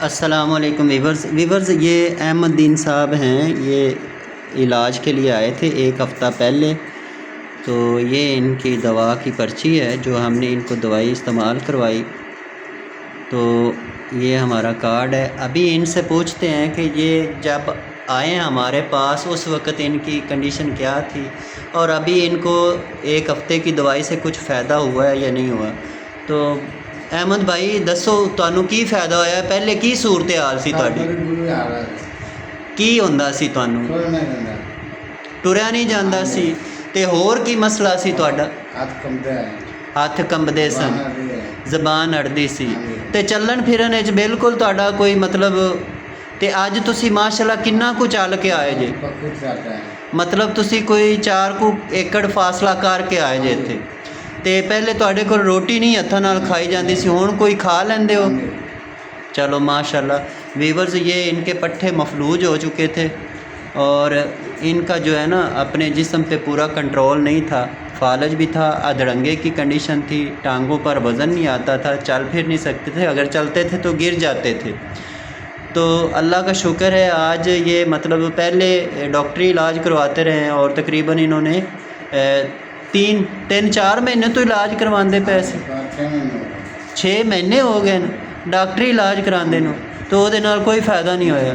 अस्सलामुअलैकुम वीवर्स, ये अहमदीन साहब हैं। ये इलाज के लिए आए थे एक हफ़्ता पहले। तो ये इनकी दवा की पर्ची है जो हमने इनको दवाई इस्तेमाल करवाई। तो ये हमारा कार्ड है। अभी इनसे पूछते हैं कि ये जब आए हमारे पास उस वक़्त इनकी कंडीशन क्या थी और अभी इनको एक हफ़्ते की दवाई से कुछ फ़ायदा हुआ है या नहीं हुआ। तो अहमद भाई दसो, तुहानू की फ़ायदा होया? पहले की सूरत हाल सी तुहाडी? की हुंदा सी तुहानू? टुरिया नहीं जांदा सी ते होर की मसला सी तुहाडा? हत्थ कंबदे सन, ज़बान अड़दी सी ते चलन फिरन विच बिल्कुल तुहाडा कोई मतलब। ते अज तुसी माशाअल्लाह किन्ना कु चल के आए जे? मतलब तुसी कोई 4 एकड़ फासला करके आए जे इत्थे। ते पहले तुहाडे कोल रोटी नहीं हत्थां नाल खाई जाती सी, हुण कोई खा लैंदे हो? चलो माशाल्लाह। वीवर्स, ये इनके पट्ठे मफलूज हो चुके थे और इनका जो है ना अपने जिस्म पे पूरा कंट्रोल नहीं था। फालज भी था, अधड़ंगे की कंडीशन थी, टांगों पर वज़न नहीं आता था, चल फिर नहीं सकते थे, अगर चलते थे तो गिर जाते थे। तो अल्लाह का शुक्र है आज ये मतलब पहले डॉक्टरी इलाज करवाते रहे हैं और तकरीबन इन्होंने 3-4 महीने तो इलाज करवाते पे सी। 6 महीने हो गए डॉक्टरी इलाज करांदे नूं, तो उहदे नाल कोई फ़ायदा नहीं होया।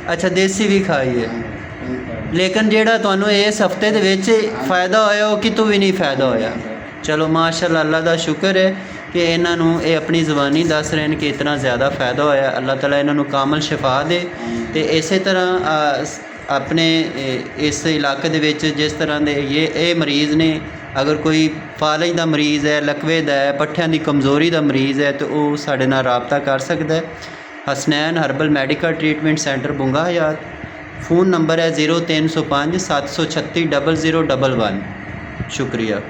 अच्छा, देसी भी खाई है, लेकिन जेड़ा तुहानू इस हफ्ते दे विच फ़ायदा होया वो कितों भी नहीं फ़ायदा होया। चलो माशाअल्लाह, अल्लाह दा शुक्र है कि इन्हां नूं ये अपनी ज़बानी दस रहे हैं कि इतना ज़्यादा फ़ायदा होया। अल्लाह ताला इन्हां नूं कामल शिफा दे। ते इस तरह अपने इस इलाके दे विच जिस तरह दे ये मरीज़ ने, अगर कोई फालज दा मरीज़ है, लकवे दा है, पट्ठियां दी कमज़ोरी दा मरीज़ है तो वह साडे नाल राबता कर सकदा है। Hasnain herbal medical treatment centre Bunga Hayat. Phone number है 0305 736 0011। शुक्रिया।